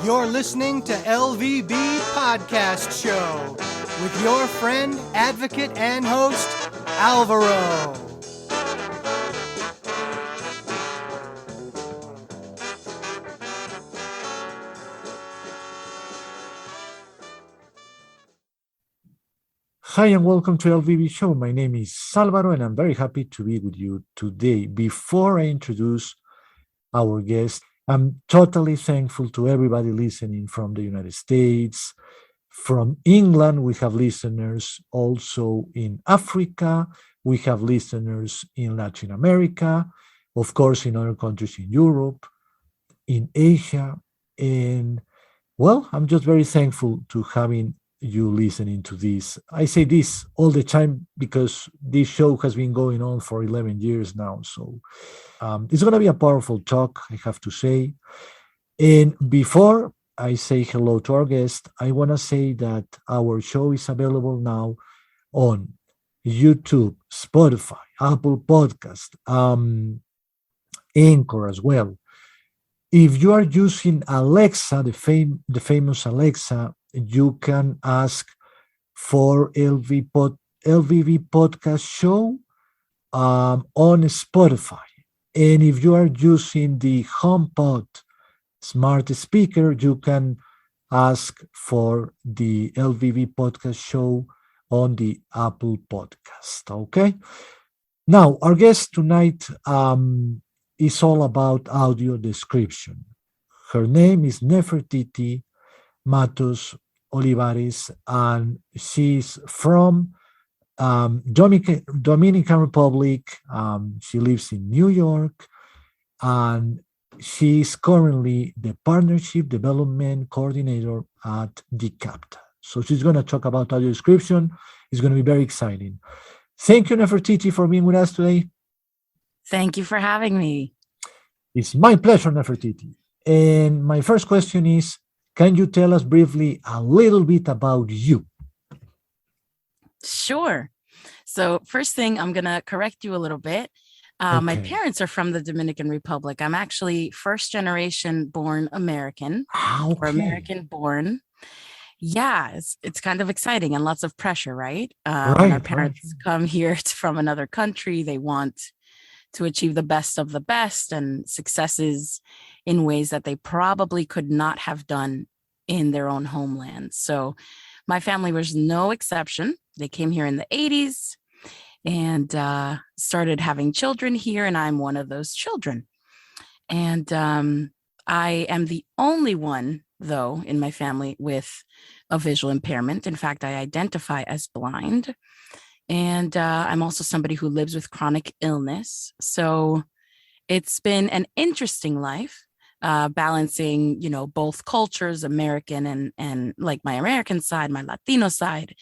You're listening to LVB Podcast Show with your friend, advocate, and host, Alvaro. Hi and welcome to LVB Show. My name is Salvador and I'm very happy to be with you today. Before I introduce our guest, I'm totally thankful to everybody listening from the United States, from England. We have listeners also in Africa. We have listeners in Latin America, of course, in other countries in Europe, in Asia. And well, I'm just very thankful to having you listening to this. I say this all the time because this show has been going on for 11 years now. So it's going to be a powerful talk, I have to say. And before I say hello to our guest, I want to say that our show is available now on YouTube, Spotify, Apple Podcast, Anchor as well. If you are using Alexa, the famous Alexa, you can ask for LVB Podcast Show on Spotify. And if you are using the HomePod smart speaker, you can ask for the LVB Podcast Show on the Apple Podcast. Okay. Now, our guest tonight is all about audio description. Her name is Nefertiti Matos Olivares, and she's from Dominican Republic. She lives in New York, and she's currently the Partnership Development Coordinator at Dicapta. So she's going to talk about audio description. It's going to be very exciting. Thank you, Nefertiti, for being with us today. Thank you for having me. It's my pleasure, Nefertiti. And my first question is, can you tell us briefly a little bit about you? Sure. So first thing, I'm going to correct you a little bit. My parents are from the Dominican Republic. I'm actually first generation born American or American born. Yeah, it's kind of exciting and lots of pressure, right? When our parents come here from another country, they want to achieve the best of the best and successes in ways that they probably could not have done in their own homeland. So my family was no exception. They came here in the 80s and started having children here, and I'm one of those children. And I am the only one, though, in my family with a visual impairment. In fact, I identify as blind. And I'm also somebody who lives with chronic illness. So it's been an interesting life, balancing, both cultures, American and like my American side, my Latino side,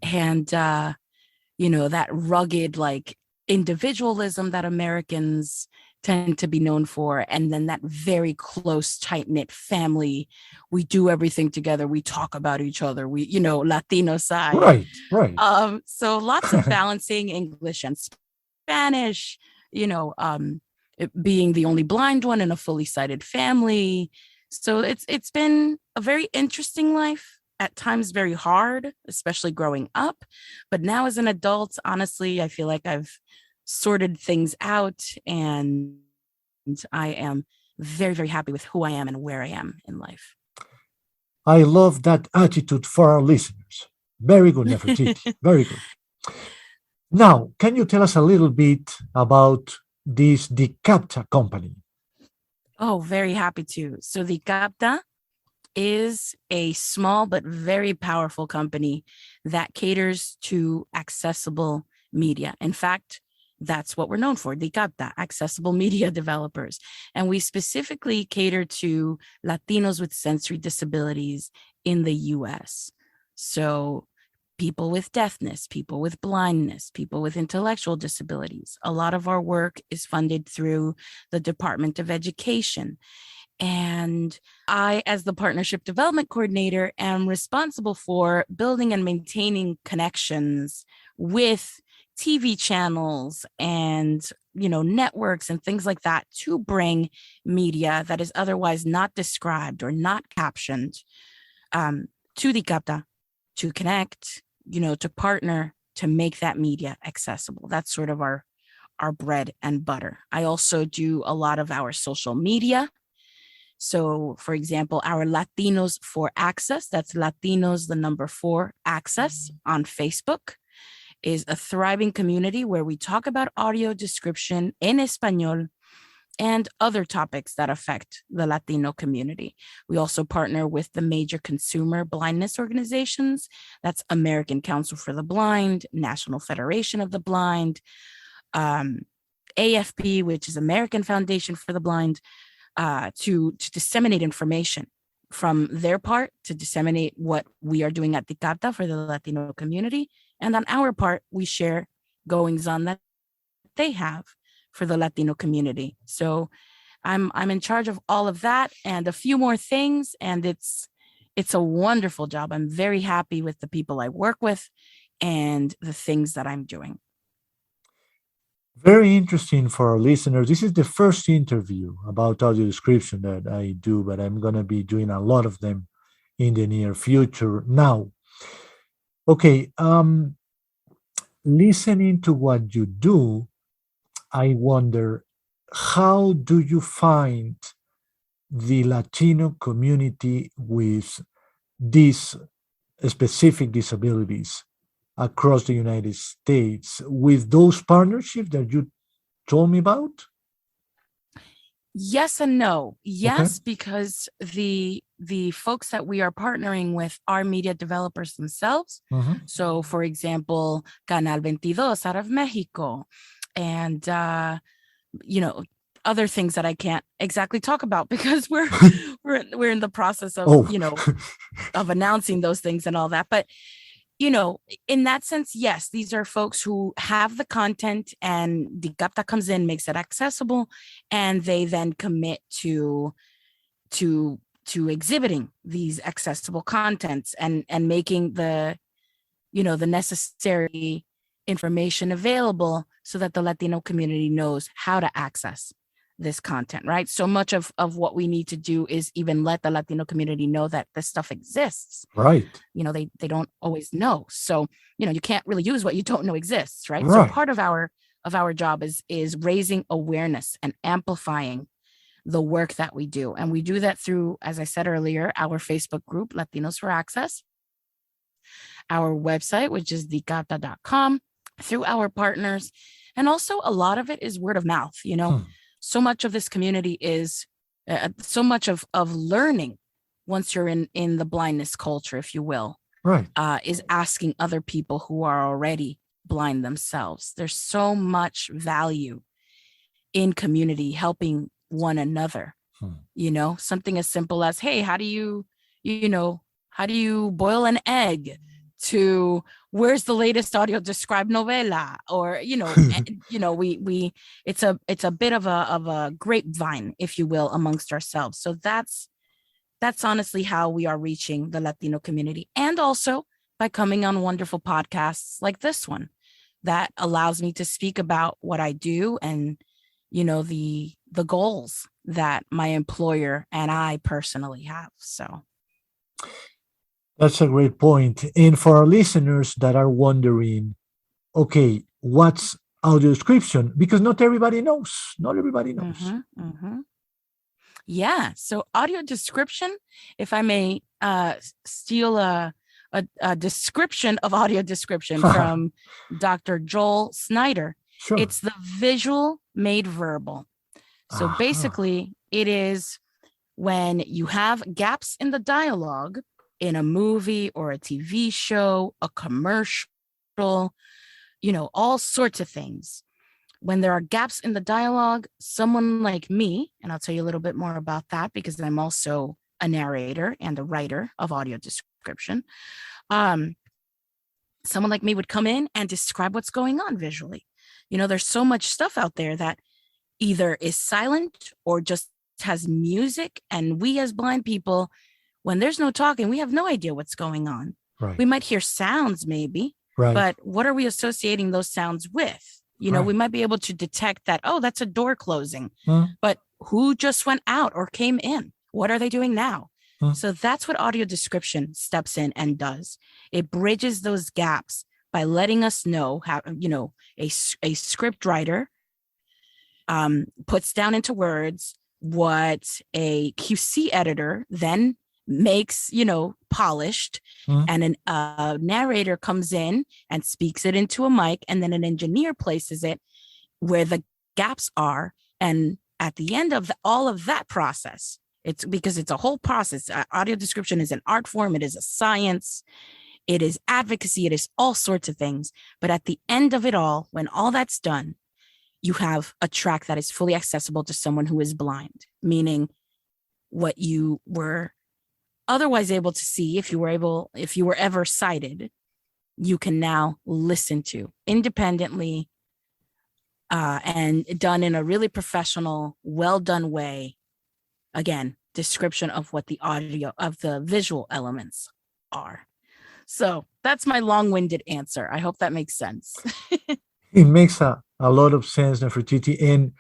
and, that rugged like individualism that Americans tend to be known for. And then that very close, tight-knit family. We do everything together. We talk about each other. We, Latino side. Right. So lots of balancing English and Spanish, being the only blind one in a fully sighted family. So it's been a very interesting life, at times very hard, especially growing up. But now as an adult, honestly, I feel like I've sorted things out, and I am very, very happy with who I am and where I am in life. I love that attitude for our listeners. Very good, Nefertiti. Very good. Now, can you tell us a little bit about this Dicapta company? Oh, very happy to. So Dicapta is a small but very powerful company that caters to accessible media. In fact, that's what we're known for, Dicapta, accessible media developers. And we specifically cater to Latinos with sensory disabilities in the US. So people with deafness, people with blindness, people with intellectual disabilities. A lot of our work is funded through the Department of Education. And I, as the Partnership Development Coordinator, am responsible for building and maintaining connections with TV channels and, networks and things like that to bring media that is otherwise not described or not captioned to Dicapta, to connect, to partner, to make that media accessible. That's sort of our bread and butter. I also do a lot of our social media. So, for example, our Latinos for Access, that's Latinos, the number 4 Access on Facebook, is a thriving community where we talk about audio description in Espanol and other topics that affect the Latino community. We also partner with the major consumer blindness organizations. That's American Council for the Blind, National Federation of the Blind, AFB, which is American Foundation for the Blind, to disseminate information from their part, to disseminate what we are doing at Dicapta for the Latino community. And on our part, we share goings on that they have for the Latino community. So I'm in charge of all of that and a few more things. And it's a wonderful job. I'm very happy with the people I work with and the things that I'm doing. Very interesting for our listeners. This is the first interview about audio description that I do, but I'm going to be doing a lot of them in the near future. Now, okay, listening to what you do, I wonder, how do you find the Latino community with these specific disabilities across the United States with those partnerships that you told me about? Yes and no. Yes, because the folks that we are partnering with are media developers themselves. So, for example, Canal 22 out of Mexico, and other things that I can't exactly talk about because we're in the process of of announcing those things and all that. But in that sense, yes, these are folks who have the content and Dicapta comes in, makes it accessible, and they then commit to exhibiting these accessible contents and making the necessary information available so that the Latino community knows how to access this content, right? So much of what we need to do is even let the Latino community know that this stuff exists. Right. They don't always know. So, you can't really use what you don't know exists, right? So part of our job is raising awareness and amplifying the work that we do. And we do that through, as I said earlier, our Facebook group, Latinos for Access, our website, which is dicapta.com, through our partners. And also a lot of it is word of mouth, So much of this community is so much of learning once you're in the blindness culture, if you will, is asking other people who are already blind themselves. There's so much value in community helping one another, something as simple as, hey, how do you boil an egg, to where's the latest audio described novela, or we it's a bit of a grapevine, if you will, amongst ourselves. So that's honestly how we are reaching the Latino community, and also by coming on wonderful podcasts like this one that allows me to speak about what I do and the goals that my employer and I personally have. So that's a great point. And for our listeners that are wondering, okay, what's audio description? Because not everybody knows. Yeah. So audio description, if I may steal a description of audio description from Dr. Joel Snyder. Sure. It's the visual made verbal. So basically, it is when you have gaps in the dialogue in a movie or a TV show, a commercial, all sorts of things. When there are gaps in the dialogue, someone like me, and I'll tell you a little bit more about that because I'm also a narrator and a writer of audio description. Someone like me would come in and describe what's going on visually. There's so much stuff out there that either is silent or just has music, and we as blind people, when there's no talking, we have no idea what's going on. Right. We might hear sounds maybe, Right. But what are we associating those sounds with? You know, Right. we might be able to detect that, oh, that's a door closing. Hmm. But who just went out or came in? What are they doing now? Hmm. So that's what audio description steps in and does. It bridges those gaps by letting us know how, you know, a script writer puts down into words what a QC editor then makes, you know, polished, and a narrator comes in and speaks it into a mic, and then an engineer places it where the gaps are. And at the end of all of that process, it's because it's a whole process. Audio description is an art form. It is a science. It is advocacy. It is all sorts of things. But at the end of it all, when all that's done, you have a track that is fully accessible to someone who is blind, meaning what you were otherwise able to see if you were ever sighted, you can now listen to independently, and done in a really professional, well done way. Again, description of what the audio of the visual elements are. So that's my long-winded answer. I hope that makes sense. It makes a lot of sense, Nefertiti. And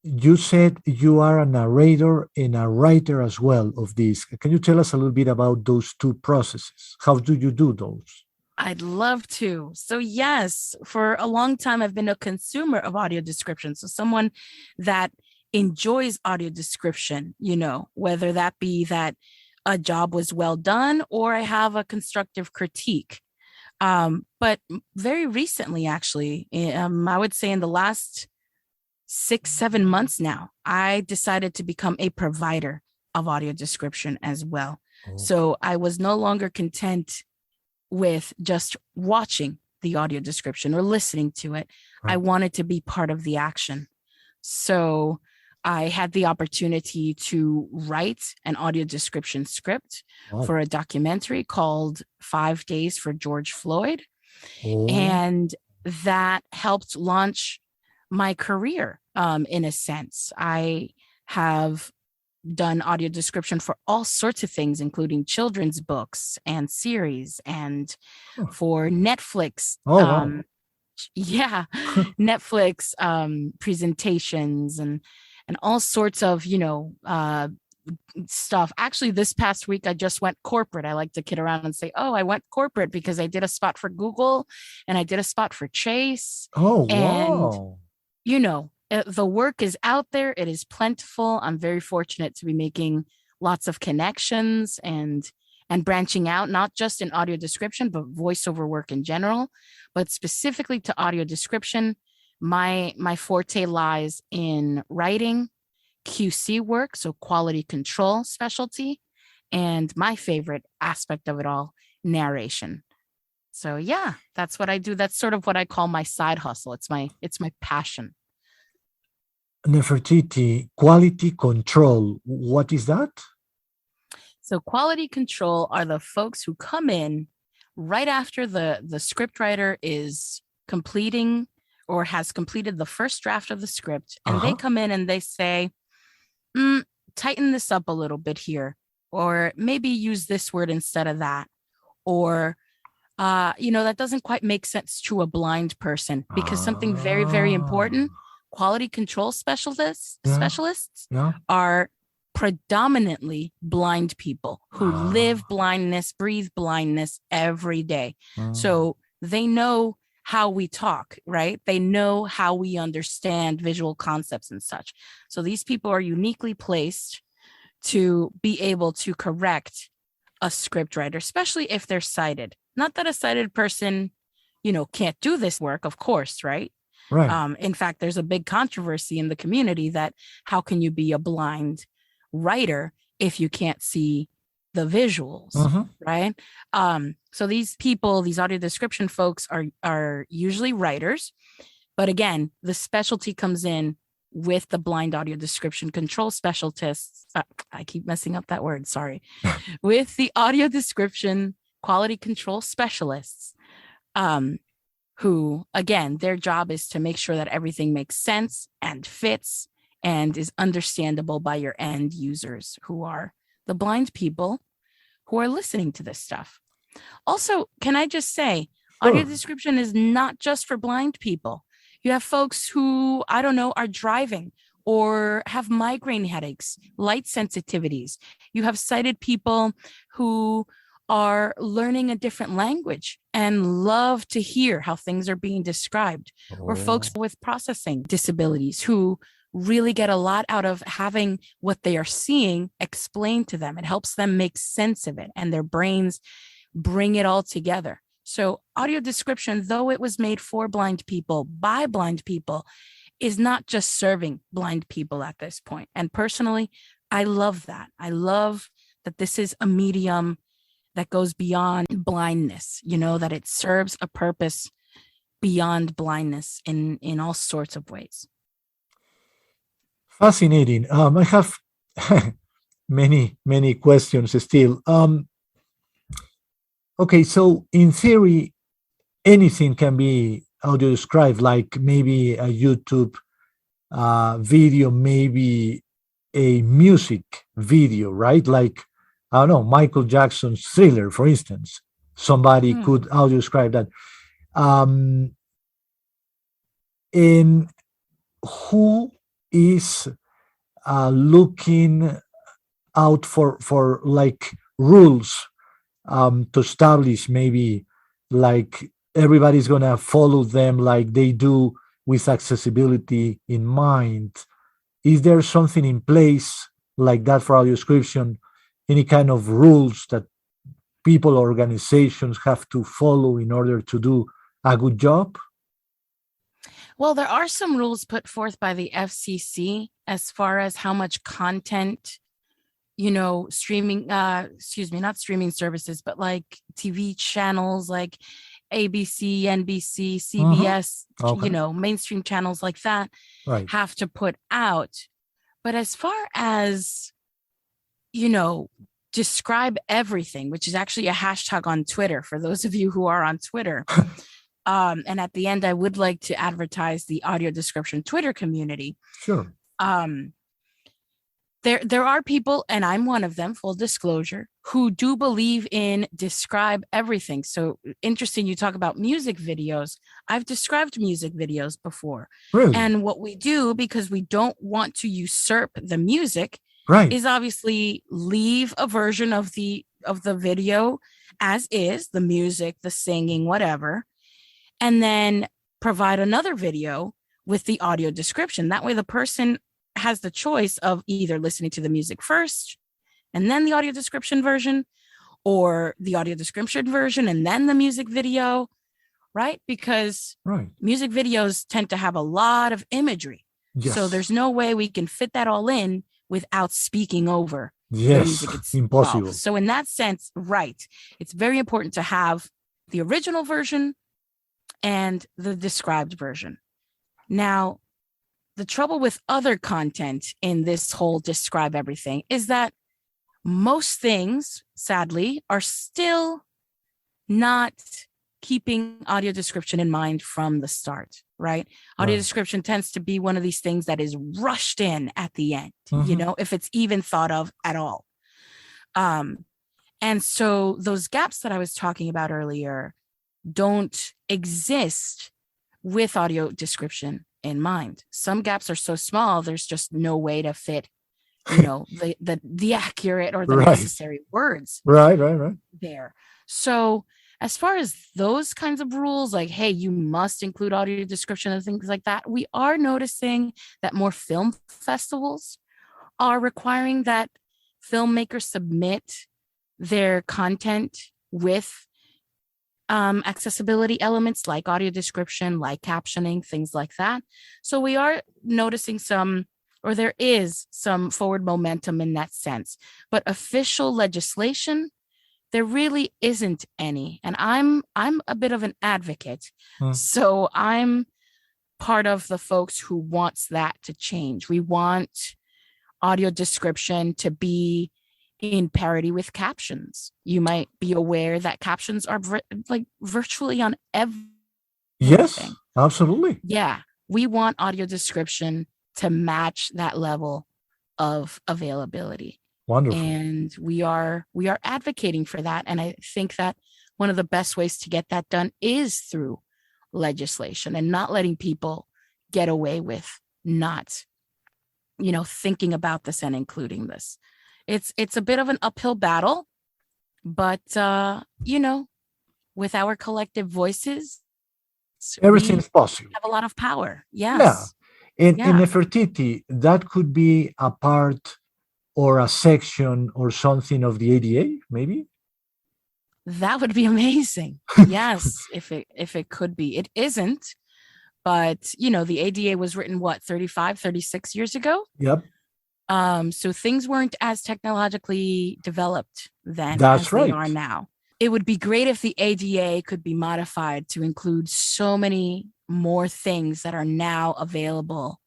you said you are a narrator and a writer as well of this. Can you tell us a little bit about those two processes? How do you do those? I'd love to. So yes, for a long time, I've been a consumer of audio description. So someone that enjoys audio description, you know, whether that be that a job was well done or I have a constructive critique. But very recently, actually, I would say in the last 6-7 months now, I decided to become a provider of audio description as well. Oh. So I was no longer content with just watching the audio description or listening to it. Right. I wanted to be part of the action. So I had the opportunity to write an audio description script for a documentary called 5 Days for George Floyd. Oh. And that helped launch my career, in a sense. I have done audio description for all sorts of things, including children's books and series, and for Netflix. Wow. Yeah, Netflix presentations and all sorts of, you know, stuff. Actually, this past week, I just went corporate. I like to kid around and say, oh, I went corporate because I did a spot for Google and I did a spot for Chase. Oh, and, wow. You know, the work is out there. It is plentiful. I'm very fortunate to be making lots of connections and branching out, not just in audio description, but voiceover work in general, but specifically to audio description. My forte lies in writing, QC work, so quality control specialty, and my favorite aspect of it all, narration. So yeah, that's what I do. That's sort of what I call my side hustle. It's my passion. Nefertiti, quality control, what is that? So quality control are the folks who come in right after the scriptwriter is completing or has completed the first draft of the script, and they come in and they say, tighten this up a little bit here, or maybe use this word instead of that, or you know, that doesn't quite make sense to a blind person, because something very, very important, quality control specialists are predominantly blind people who live blindness, breathe blindness every day. So they know how we talk, right? They know how we understand visual concepts and such. So these people are uniquely placed to be able to correct a scriptwriter, especially if they're sighted. Not that a sighted person, you know, can't do this work, of course, right? Right. In fact, there's a big controversy in the community that how can you be a blind writer if you can't see the visuals, right? So these people, these audio description folks are usually writers, but again, the specialty comes in with the blind audio description control specialists. I keep messing up that word, sorry. With the audio description quality control specialists, who, again, their job is to make sure that everything makes sense and fits and is understandable by your end users, who are the blind people who are listening to this stuff. Also, can I just say, Audio description is not just for blind people. You have folks who, I don't know, are driving or have migraine headaches, light sensitivities. You have sighted people who are learning a different language and love to hear how things are being described, or folks with processing disabilities who really get a lot out of having what they are seeing explained to them. It helps them make sense of it, and their brains bring it all together. So audio description, though it was made for blind people by blind people, is not just serving blind people at this point. And personally, I love that. I love that this is a medium that goes beyond blindness, that it serves a purpose beyond blindness in all sorts of ways. Fascinating. I have many questions still. Okay, so in theory, anything can be audio described, like maybe a YouTube video, maybe a music video, right? Like, I don't know, Michael Jackson's Thriller, for instance. Somebody could audio describe that. And who is looking out for like rules to establish, maybe like everybody's gonna follow them like they do with accessibility in mind? Is there something in place like that for audio description? Any kind of rules that people or organizations have to follow in order to do a good job? Well, there are some rules put forth by the FCC as far as how much content, streaming, not streaming services, but like TV channels like ABC, NBC, CBS, mainstream channels like that have to put out. But as far as, describe everything, which is actually a hashtag on Twitter for those of you who are on Twitter. And at the end, I would like to advertise the audio description Twitter community. Sure. There are people, and I'm one of them, full disclosure, who do believe in describe everything. So interesting, you talk about music videos. I've described music videos before. Really? And what we do, because we don't want to usurp the music, is obviously leave a version of the video as is, the music, the singing, whatever, and then provide another video with the audio description. That way the person has the choice of either listening to the music first and then the audio description version, or the audio description version and then the music video, right? Because music videos tend to have a lot of imagery. Yes. So there's no way we can fit that all in without speaking over the music itself. Impossible. So in that sense, it's very important to have the original version and the described version. Now, the trouble with other content in this whole describe everything is that most things, sadly, are still not keeping audio description in mind from the start, right? Audio description tends to be one of these things that is rushed in at the end, if it's even thought of at all. And so those gaps that I was talking about earlier don't exist with audio description in mind. Some gaps are so small, there's just no way to fit, the accurate or the necessary words there. So as far as those kinds of rules, like, hey, you must include audio description and things like that, we are noticing that more film festivals are requiring that filmmakers submit their content with accessibility elements like audio description, like captioning, things like that. So we are noticing there is some forward momentum in that sense. But official legislation, there really isn't any. And I'm a bit of an advocate. So I'm part of the folks who wants that to change. We want audio description to be in parity with captions. You might be aware that captions are virtually on everything. Yes, absolutely. Yeah, we want audio description to match that level of availability. Wonderful. And we are advocating for that. And I think that one of the best ways to get that done is through legislation and not letting people get away with not, thinking about this and including this. It's a bit of an uphill battle, but with our collective voices, everything's possible. Have a lot of power. Yeah. Yes. In Nefertiti, that could be a part or a section or something of the ADA, maybe? That would be amazing. Yes, if it could be. It isn't, but the ADA was written 35, 36 years ago. Yep. So things weren't as technologically developed then That's as they are now. It would be great if the ADA could be modified to include so many more things that are now available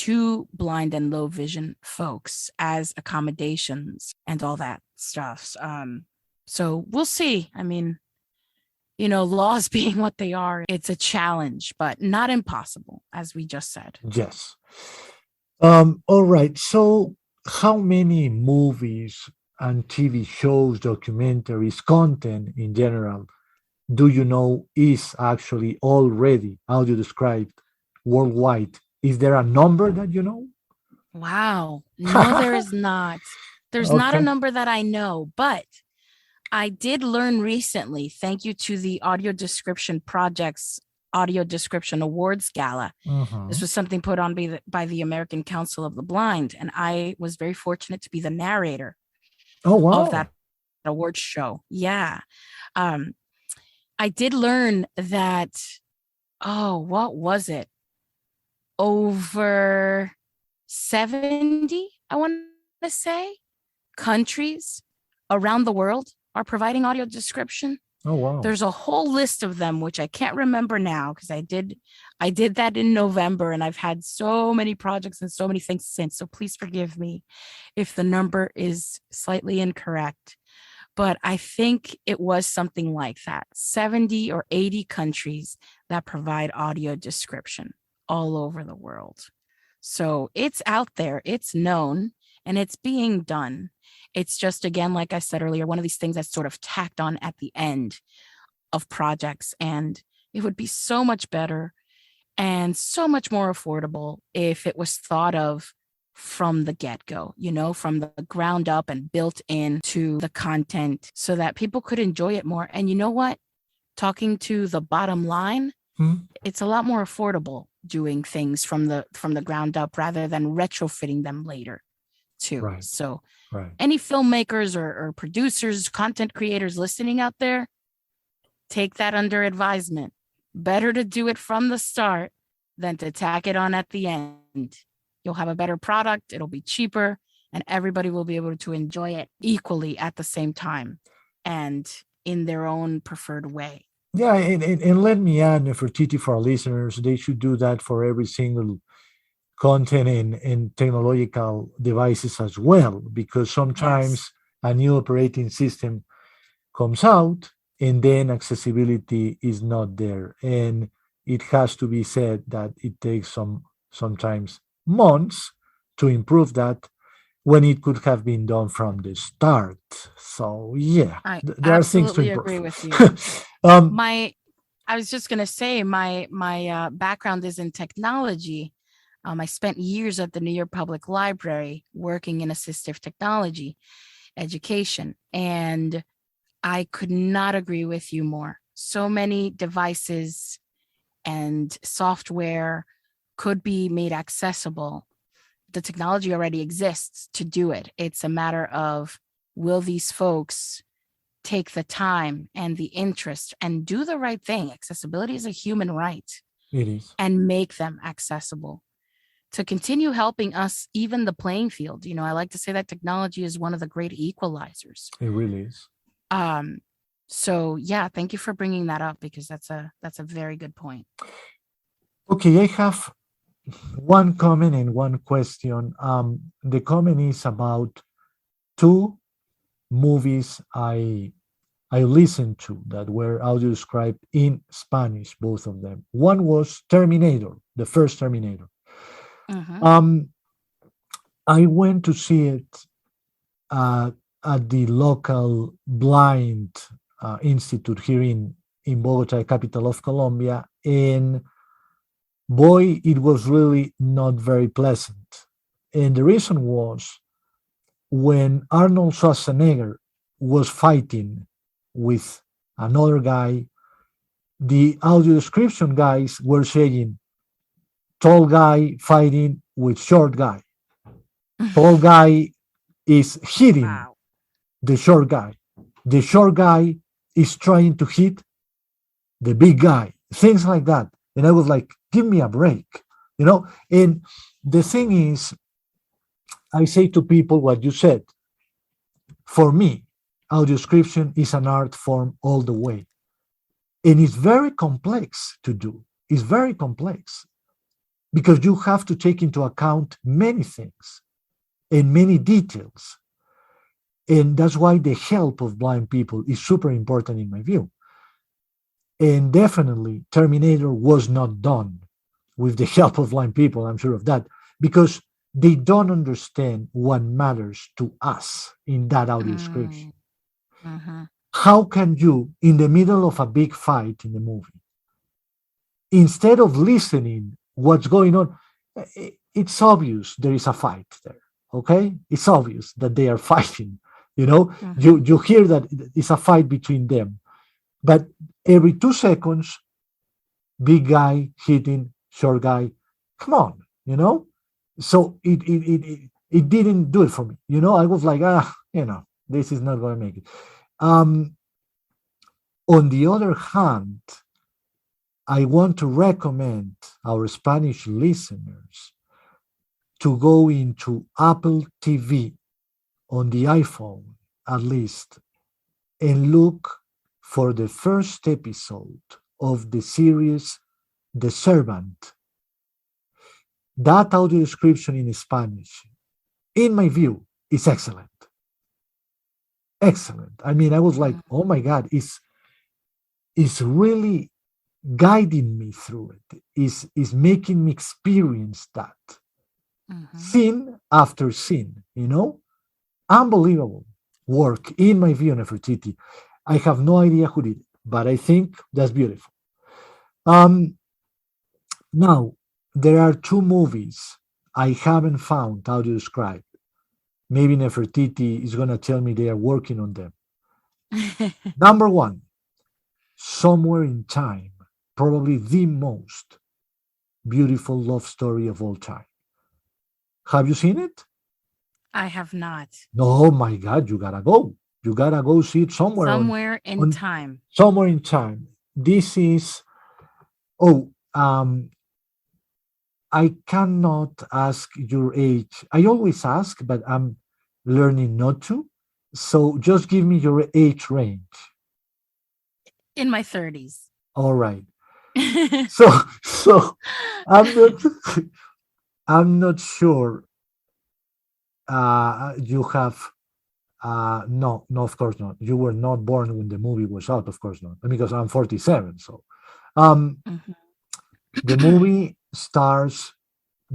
to blind and low vision folks as accommodations and all that stuff. So we'll see. I mean, laws being what they are, it's a challenge, but not impossible, as we just said. Yes. All right. So how many movies and TV shows, documentaries, content in general, do you know is actually already audio described worldwide? Is there a number that you know? Wow. No, there is not. There's not a Okay. number that I know, but I did learn recently, thank you to the Audio Description Project's Audio Description Awards Gala. This was something put on by the American Council of the Blind, and I was very fortunate to be the narrator of that award show. Yeah. I did learn that, what was it? Over 70, I want to say, countries around the world are providing audio description. Oh, wow. There's a whole list of them, which I can't remember now because I did that in November, and I've had so many projects and so many things since. So please forgive me if the number is slightly incorrect. But I think it was something like that, 70 or 80 countries that provide audio description all over the world. So it's out there, it's known, and it's being done. It's just, again, like I said earlier, one of these things that's sort of tacked on at the end of projects. And it would be so much better and so much more affordable if it was thought of from the get-go, from the ground up and built into the content so that people could enjoy it more. And you know what? Talking to the bottom line, it's a lot more affordable doing things from the ground up rather than retrofitting them later too. Right. So any filmmakers or producers, content creators listening out there, take that under advisement. Better to do it from the start than to tack it on at the end. You'll have a better product, it'll be cheaper, and everybody will be able to enjoy it equally at the same time and in their own preferred way. Yeah, and let me add, Nefertiti, for our listeners, they should do that for every single content and technological devices as well, because sometimes a new operating system comes out and then accessibility is not there. And it has to be said that it takes sometimes months to improve that when it could have been done from the start. So yeah, there are things to improve. Agree with you. I was just gonna say my background is in technology. I spent years at the New York Public Library working in assistive technology education, and I could not agree with you more. So many devices and software could be made accessible. The technology already exists to do it. It's a matter of, will these folks take the time and the interest and do the right thing? Accessibility is a human right. It is. And make them accessible to continue helping us even the playing field. I like to say that technology is one of the great equalizers. It really is. So yeah, thank you for bringing that up, because that's a very good point. Okay, I have one comment and one question. The comment is about two movies I listened to that were audio described in Spanish, both of them. One was Terminator, the first Terminator. I went to see it at the local blind Institute here in Bogota, capital of Colombia. And boy, it was really not very pleasant. And the reason was when Arnold Schwarzenegger was fighting with another guy, the audio description guys were saying, tall guy fighting with short guy. Tall guy is hitting Wow. the short guy. The short guy is trying to hit the big guy. Things like that. And I was like, give me a break, you know? And the thing is, I say to people what you said. For me, audio description is an art form all the way. And it's very complex to do. It's very complex because you have to take into account many things and many details. And that's why the help of blind people is super important in my view. And definitely, Terminator was not done with the help of blind people, I'm sure of that, because they don't understand what matters to us in that audio description. Mm-hmm. How can you, in the middle of a big fight in the movie, instead of listening what's going on, it's obvious there is a fight there, okay? It's obvious that they are fighting, you know? Mm-hmm. You hear that it's a fight between them, but every 2 seconds, big guy hitting short guy, come on, you know? So it didn't do it for me, you know? I was like, this is not going to make it. On the other hand, I want to recommend our Spanish listeners to go into Apple TV on the iPhone, at least, and look for the first episode of the series The Servant. That audio description in Spanish, in my view, is excellent. Excellent. I mean, I was like, oh my God, it's really guiding me through it, is making me experience that scene after scene, you know? Unbelievable work, in my view, Nefertiti. I have no idea who did it, but I think that's beautiful. Now, there are 2 movies I haven't found audio described. Maybe Nefertiti is going to tell me they are working on them. Number 1, Somewhere in Time, probably the most beautiful love story of all time. Have you seen it? I have not. Oh my God, you gotta go. You gotta go see it Somewhere in time. Somewhere in Time. This is, I cannot ask your age. I always ask, but I'm learning not to. So just give me your age range. In my 30s. All right. So I'm not sure. You have no, of course not. You were not born when the movie was out, of course not, because I'm 47. So, the movie stars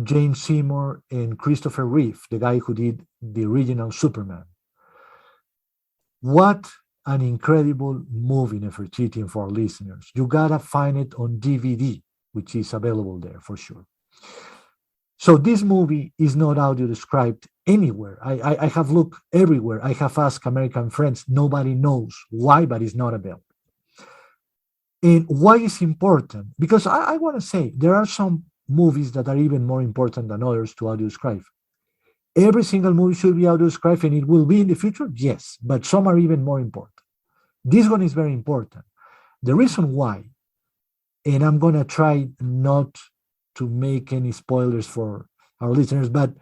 James Seymour and Christopher Reeve, the guy who did the original Superman. What an incredible movie, Nefertiti, and for our listeners. You gotta find it on DVD, which is available there for sure. So this movie is not audio described anywhere. I have looked everywhere. I have asked American friends. Nobody knows why, but it's not available. And why is important? Because I want to say there are some movies that are even more important than others to audio describe. Every single movie should be audio described, and it will be in the future, yes, but some are even more important. This one is very important. The reason why, and I'm going to try not to make any spoilers for our listeners, but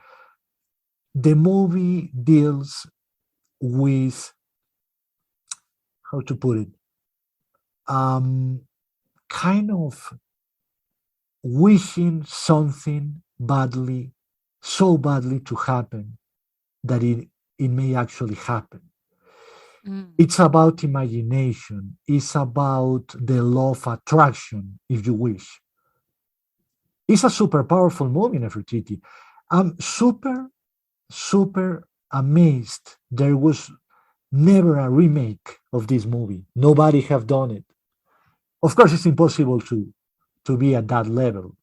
the movie deals with, how to put it, kind of wishing something badly, so badly to happen that it may actually happen. It's about imagination. It's about the law of attraction, if you wish. It's a super powerful movie, Nefertiti. I'm super amazed there was never a remake of this movie. Nobody have done it. Of course, it's impossible to be at that level.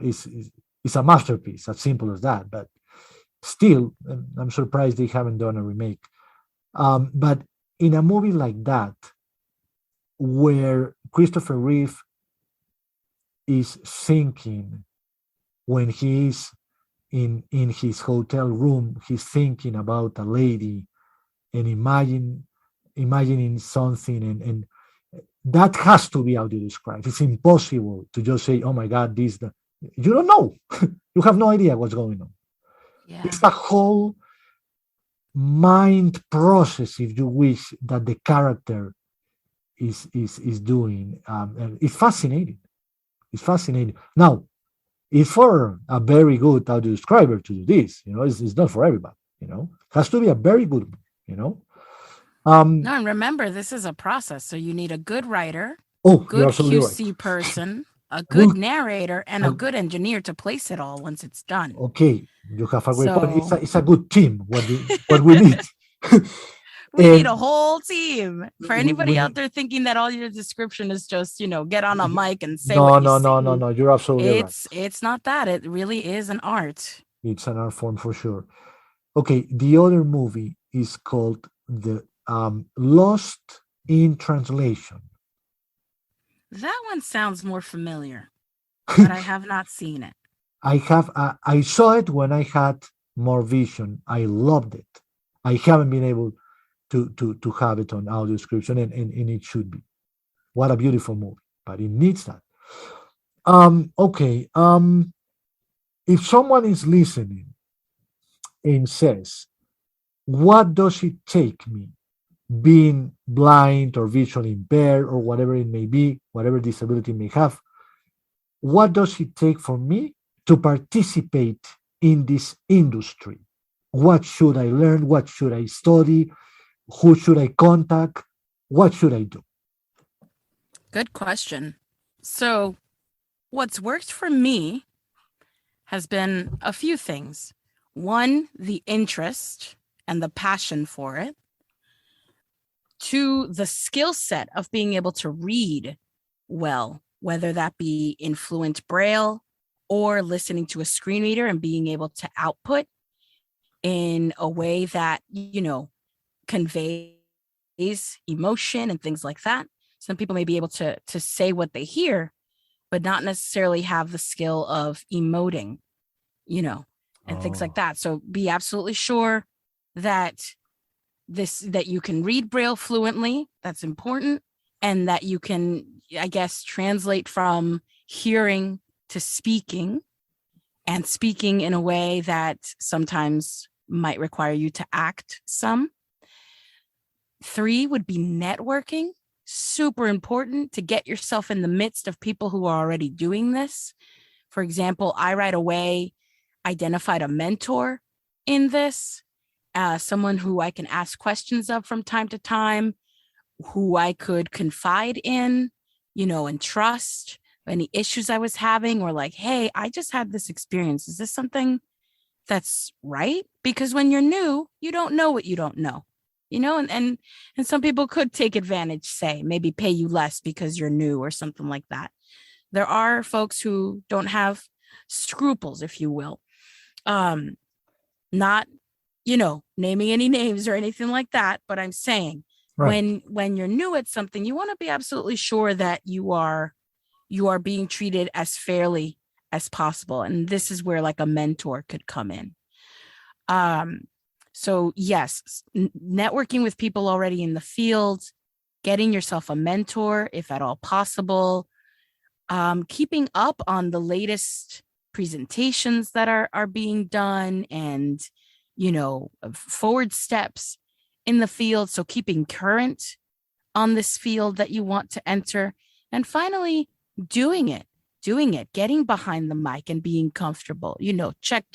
It's a masterpiece, as simple as that. But still, I'm surprised they haven't done a remake. But in a movie like that, where Christopher Reeve is thinking when he is in his hotel room, he's thinking about a lady and imagining something, and that has to be audio described. It's impossible to just say, "Oh my God, this." You don't know. You have no idea what's going on. Yeah. It's a whole mind process, if you wish, that the character is doing. And it's fascinating. It's fascinating. Now, it's for a very good audio describer to do this. It's not for everybody. It has to be a very good one. No, and remember, this is a process. So you need a good writer, you're good absolutely QC right. person, a good narrator, and a good engineer to place it all once it's done. Okay, you have a great point. It's a good team. What we need. We need a whole team. For anybody out there thinking that all your description is just, get on a mic and say what you see. No. You're absolutely right. It's not that. It really is an art. It's an art form for sure. Okay, the other movie is called the Lost in Translation. That one sounds more familiar, but I have not seen it. I saw it when I had more vision. I loved it. I haven't been able to have it on audio description, and it should be. What a beautiful movie, but it needs that. Okay. If someone is listening and says, "What does it take me, being blind or visually impaired or whatever it may be, whatever disability may have, what does it take for me to participate in this industry? What should I learn? What should I study? Who should I contact? What should I do?" Good question. So what's worked for me has been a few things. One, the interest and the passion for it. Two, the skill set of being able to read well, whether that be in fluent Braille or listening to a screen reader and being able to output in a way that, conveys emotion and things like that. Some people may be able to say what they hear, but not necessarily have the skill of emoting, and things like that. So be absolutely sure that you can read Braille fluently. That's important. And that you can, I guess, translate from hearing to speaking, and speaking in a way that sometimes might require you to act some. 3 would be networking. Super important to get yourself in the midst of people who are already doing this. For example, I right away identified a mentor in this, someone who I can ask questions of from time to time, who I could confide in, and trust any issues I was having, or like, "Hey, I just had this experience. Is this something that's right?" Because when you're new, you don't know what you don't know. And some people could take advantage, say, maybe pay you less because you're new or something like that. There are folks who don't have scruples, if you will. Not, naming any names or anything like that, but I'm saying when you're new at something, you want to be absolutely sure that you are being treated as fairly as possible. And this is where like a mentor could come in. So yes, networking with people already in the field, getting yourself a mentor, if at all possible, keeping up on the latest presentations that are being done, and, forward steps in the field. So keeping current on this field that you want to enter. And finally, doing it, getting behind the mic and being comfortable, check,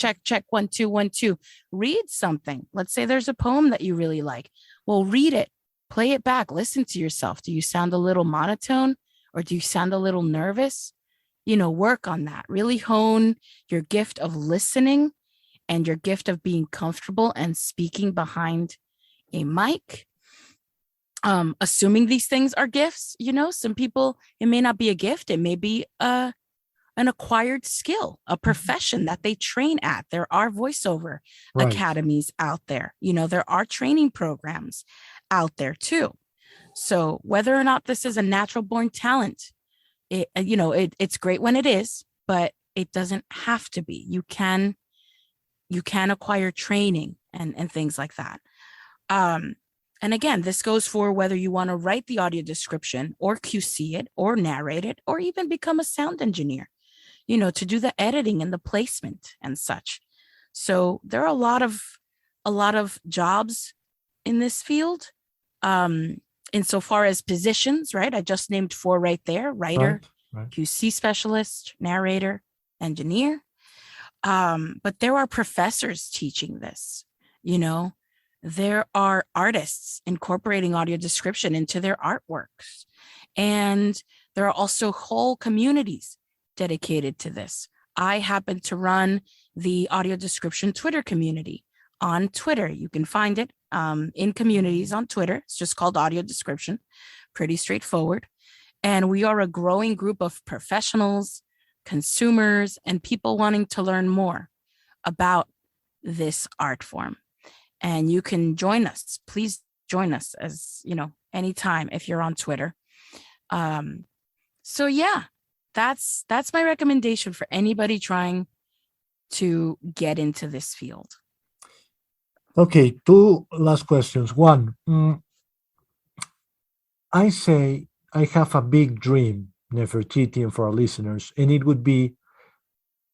1, 2, 1, 2, read something. Let's say there's a poem that you really like. Well, read it, play it back, listen to yourself. Do you sound a little monotone, or do you sound a little nervous? Work on that. Really hone your gift of listening and your gift of being comfortable and speaking behind a mic. Assuming these things are gifts, some people, it may not be a gift. It may be an acquired skill, a profession that they train at. There are voiceover academies out there. There are training programs out there too. So whether or not this is a natural born talent, it's great when it is, but it doesn't have to be. You can acquire training and things like that. And again, this goes for whether you want to write the audio description or QC it or narrate it, or even become a sound engineer, to do the editing and the placement and such. So there are a lot of jobs in this field. Insofar as positions, right? I just named 4 right there: writer, QC specialist, narrator, engineer. But there are professors teaching this, There are artists incorporating audio description into their artworks. And there are also whole communities dedicated to this. I happen to run the audio description Twitter community on Twitter. You can find it in communities on Twitter. It's just called audio description. Pretty straightforward. And we are a growing group of professionals, consumers, and people wanting to learn more about this art form. And you can join us. Please join us anytime if you're on Twitter. So yeah, that's my recommendation for anybody trying to get into this field. Okay, 2 last questions. One, I say I have a big dream, Nefertiti, and for our listeners, and it would be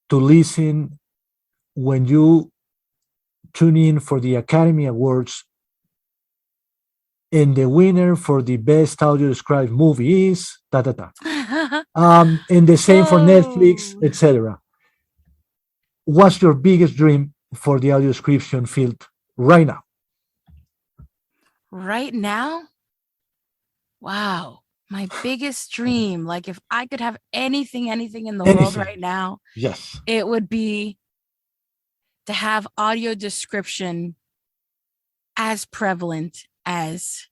to listen when you tune in for the Academy Awards, and the winner for the best audio described movie is and the same for Netflix, etc. What's your biggest dream for the audio description field right now? Right now? Wow. My biggest dream, like if I could have anything in the world right now, yes, it would be to have audio description as prevalent as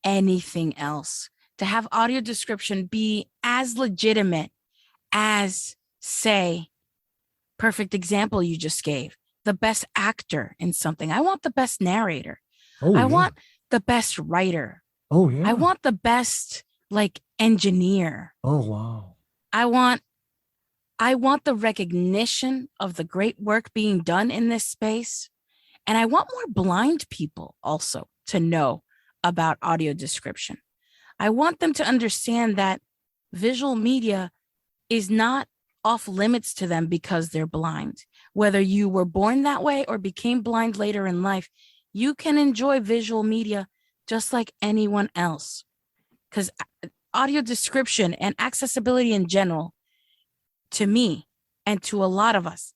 anything else. To have audio description be as legitimate as, say, perfect example you just gave, the best actor in something. I want the best narrator. I want the best writer. I want the best engineer. Oh, wow. I want the recognition of the great work being done in this space. And I want more blind people also to know about audio description. I want them to understand that visual media is not off limits to them because they're blind. Whether you were born that way or became blind later in life, you can enjoy visual media just like anyone else. Because audio description and accessibility in general, to me and to a lot of us,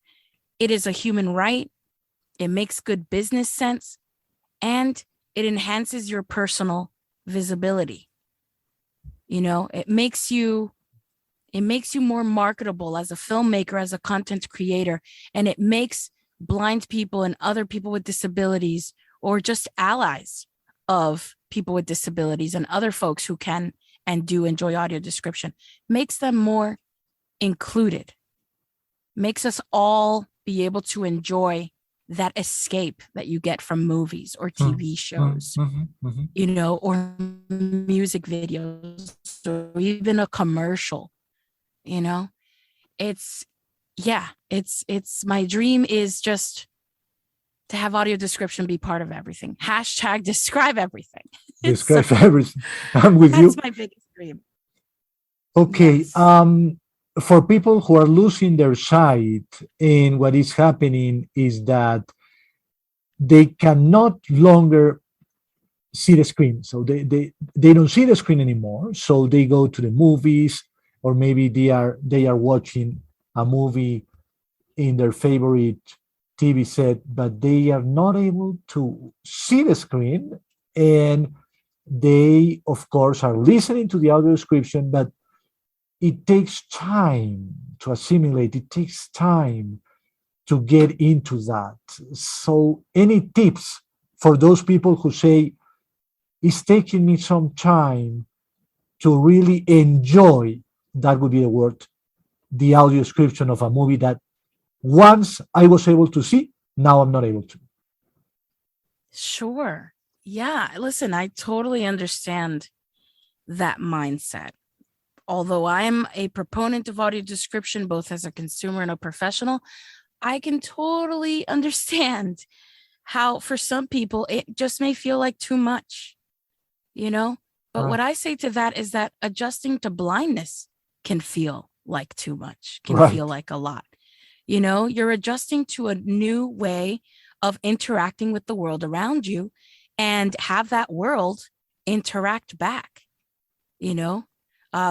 it is a human right. It makes good business sense, and it enhances your personal visibility. It makes you more marketable as a filmmaker, as a content creator, and it makes blind people and other people with disabilities, or just allies of people with disabilities and other folks who can and do enjoy audio description, makes them more included, makes us all be able to enjoy that escape that you get from movies or TV shows, or music videos, or even a commercial. It's my dream is just to have audio description be part of everything. # describe everything. Describe everything. I'm with you. That's my biggest dream. Okay. Yes. For people who are losing their sight, and what is happening is that they can not longer see the screen. So they don't see the screen anymore. So they go to the movies, or maybe they are watching a movie in their favorite TV set, but they are not able to see the screen. And they, of course, are listening to the audio description, but it takes time to assimilate. It takes time to get into that. So any tips for those people who say, it's taking me some time to really enjoy, that would be the word, the audio description of a movie that once I was able to see, now I'm not able to. Sure. Yeah. Listen, I totally understand that mindset. Although I'm a proponent of audio description, both as a consumer and a professional, I can totally understand how for some people it just may feel like too much, you know? But what I say to that is that adjusting to blindness can feel like too much, can feel like a lot. You know, you're adjusting to a new way of interacting with the world around you and have that world interact back, you know?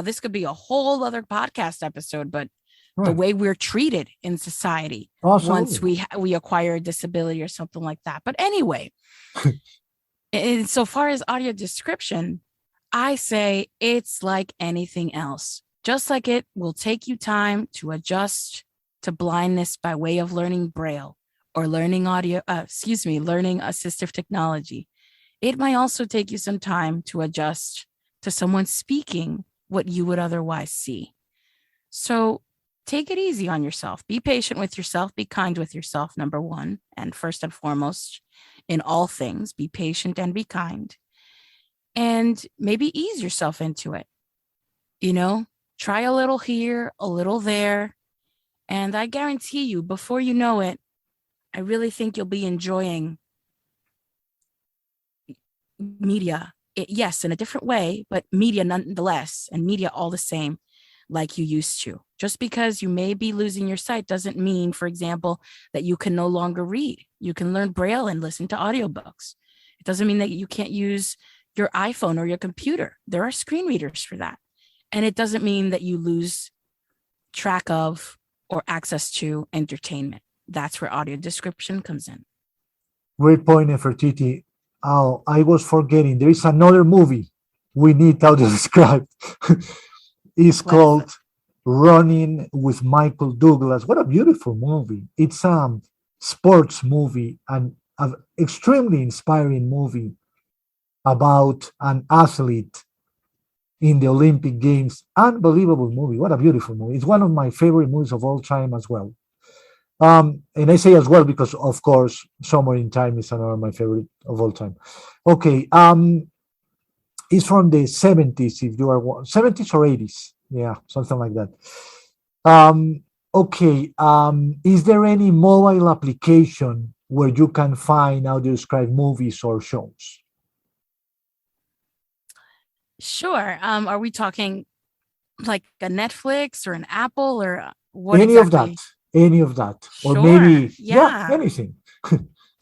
This could be a whole other podcast episode, but the way we're treated in society once we acquire a disability or something like that. But anyway, and so far as audio description, I say it's like anything else. Just like it will take you time to adjust to blindness by way of learning Braille or learning learning assistive technology. It might also take you some time to adjust to someone speaking what you would otherwise see. So take it easy on yourself. Be patient with yourself. Be kind with yourself, number one. And first and foremost, in all things, be patient and be kind. And maybe ease yourself into it. You know, try a little here, a little there. And I guarantee you, before you know it, I really think you'll be enjoying media. Yes, in a different way, but media nonetheless, and media all the same, like you used to. Just because you may be losing your sight doesn't mean, for example, that you can no longer read. You can learn Braille and listen to audiobooks. It doesn't mean that you can't use your iPhone or your computer. There are screen readers for that. And it doesn't mean that you lose track of or access to entertainment. That's where audio description comes in. Great point, Nefertiti. Oh, I was forgetting. There is another movie we need audio described. It's called Running with Michael Douglas. What a beautiful movie. It's a sports movie and an extremely inspiring movie about an athlete in the Olympic Games. Unbelievable movie. What a beautiful movie. It's one of my favorite movies of all time as well. And I say as well because, of course, Somewhere in Time is another of my favorite of all time. Okay. It's from the 70s, if you are 70s or 80s. Yeah, something like that. Okay. Is there any mobile application where you can find audio described movies or shows? Sure. Are we talking like a Netflix or an Apple or what Any exactly? Any of that. Sure. Or maybe, anything.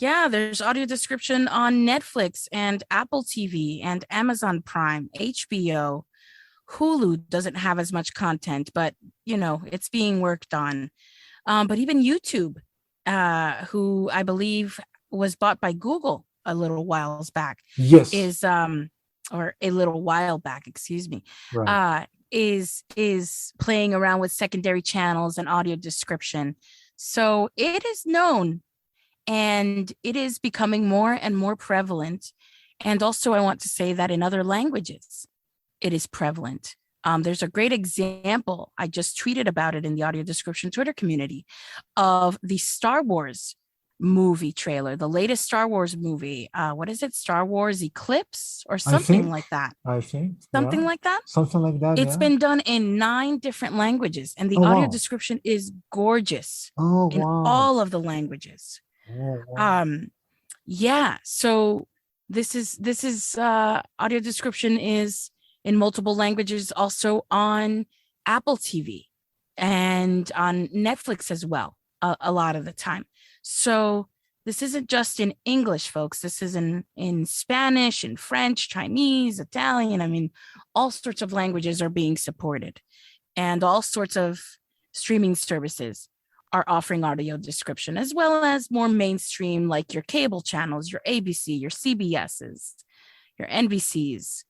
Yeah, there's audio description on Netflix and Apple TV and Amazon Prime, HBO. Hulu doesn't have as much content, but, you know, it's being worked on. But even YouTube, who I believe was bought by Google a little whiles back. Yes. Is or a little while back, excuse me. Right. Is playing around with secondary channels and audio description. So it is known and it is becoming more and more prevalent. And also I want to say that in other languages, it is prevalent. There's a great example. I just tweeted about it in the audio description Twitter community of the Star Wars movie trailer, the latest Star Wars movie. What is it? Star Wars Eclipse or something like that. I think. Something like that. Something like that. It's been done in 9 different languages, and the audio description is gorgeous in all of the languages. Yeah. So this is audio description is in multiple languages, also on Apple TV and on Netflix as well, a lot of the time. So this isn't just in English, folks. This is in Spanish, in French, Chinese, Italian. I mean, all sorts of languages are being supported, and all sorts of streaming services are offering audio description, as well as more mainstream, like your cable channels, your ABC, your CBSs, your NBCs.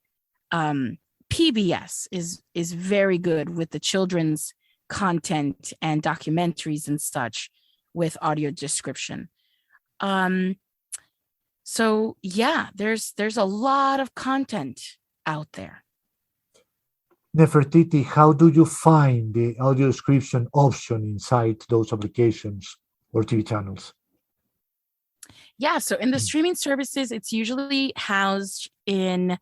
PBS is very good with the children's content and documentaries and such with audio description. So yeah, there's a lot of content out there. Nefertiti, how do you find the audio description option inside those applications or TV channels? Yeah, so in the streaming services, it's usually housed in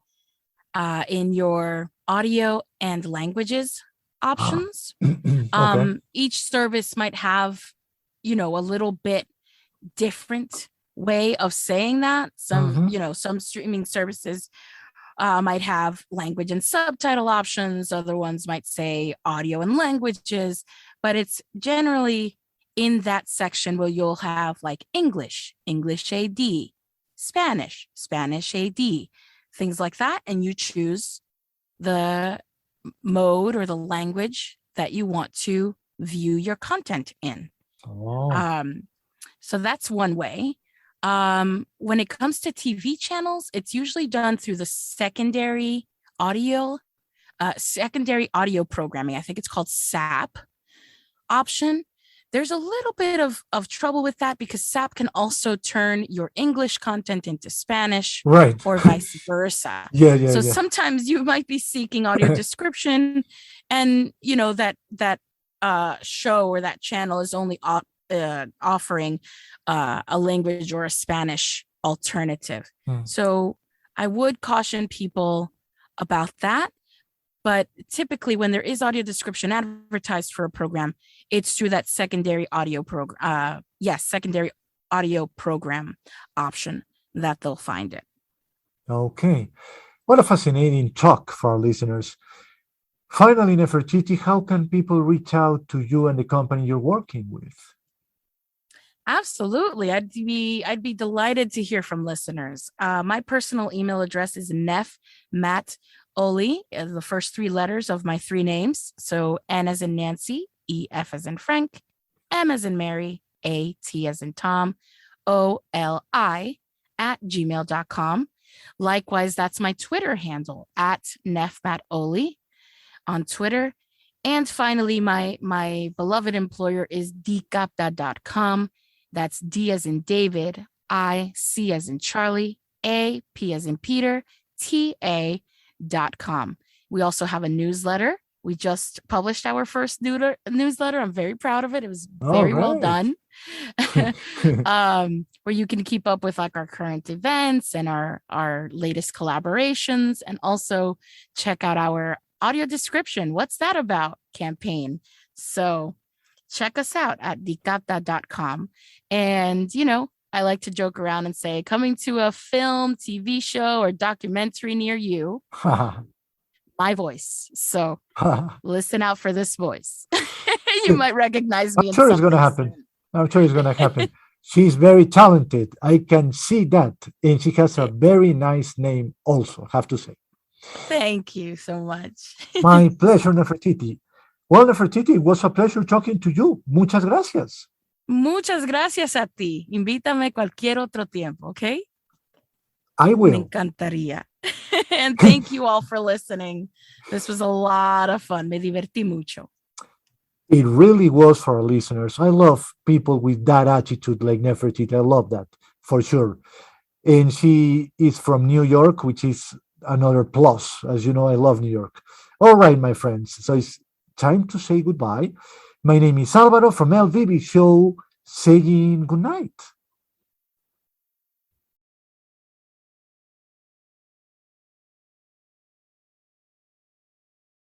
your audio and languages options. Okay. Each service might have, a little bit different way of saying that. Some streaming services might have language and subtitle options. Other ones might say audio and languages, but it's generally in that section where you'll have like English AD, Spanish AD, things like that. And you choose the mode or the language that you want to view your content in. So that's one way. When it comes to TV channels, it's usually done through the secondary audio programming. I think it's called SAP option. There's a little bit of trouble with that because SAP can also turn your English content into Spanish, right, or vice versa. So sometimes you might be seeking audio description, and that show or that channel is only offering a language or a Spanish alternative. So I would caution people about that. But typically, when there is audio description advertised for a program, it's through that secondary audio program. Secondary audio program option that they'll find it. Okay. What a fascinating talk for our listeners. Finally, Nefertiti, how can people reach out to you and the company you're working with? Absolutely. I'd be delighted to hear from listeners. My personal email address is NefertitiMatos, the first three letters of my three names. So N as in Nancy, E, F as in Frank, M as in Mary, A, T as in Tom, OLI @gmail.com. Likewise, that's my Twitter handle @NefMatOli on Twitter. And finally, my beloved employer is Dicapta.com. That's D as in David, I, C as in Charlie, A, P as in Peter, TA.com. We also have a newsletter. We just published our first newsletter. I'm very proud of it. It was very well done. Where you can keep up with like our current events and our latest collaborations, and also check out our audio description. What's that about campaign? So check us out at Dicapta.com. And, I like to joke around and say, coming to a film, TV show, or documentary near you, my voice. So listen out for this voice. You might recognize me. I'm sure it's going to happen. I'm sure it's going to happen. She's very talented. I can see that. And she has a very nice name also, I have to say. Thank you so much. My pleasure, Nefertiti. Well, Nefertiti, it was a pleasure talking to you. Muchas gracias. Muchas gracias a ti. Invítame cualquier otro tiempo, okay? I will. Me encantaría. And thank you all for listening. This was a lot of fun. Me divertí mucho. It really was for our listeners. I love people with that attitude like Nefertiti. I love that, for sure. And she is from New York, which is another plus. As you know, I love New York. All right, my friends. So it's time to say goodbye. My name is Alvaro from LVB Show, saying good night.